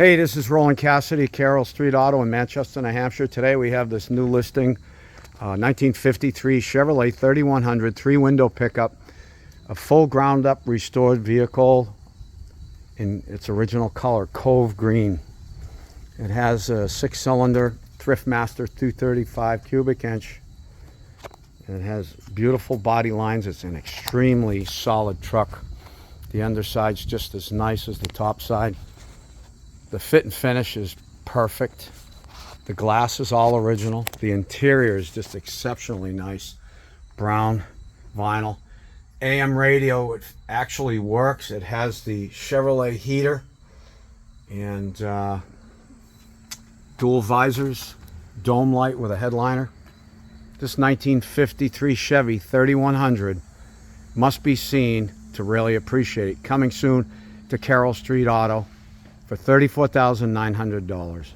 Hey, this is Roland Cassidy, Carroll Street Auto in Manchester, New Hampshire. Today we have this new listing, 1953 Chevrolet 3100 three-window pickup, a full ground-up restored vehicle in its original color, Cove Green. It has a six-cylinder Thriftmaster 235 cubic inch. It has beautiful body lines. It's an extremely solid truck. The underside's just as nice as the top side. The fit and finish is perfect. The glass is all original. The interior is just exceptionally nice. Brown vinyl. AM radio, it actually works. It has the Chevrolet heater and dual visors, dome light with a headliner. This 1953 Chevy 3100 must be seen to really appreciate it. Coming soon to Carroll Street Auto for $34,900.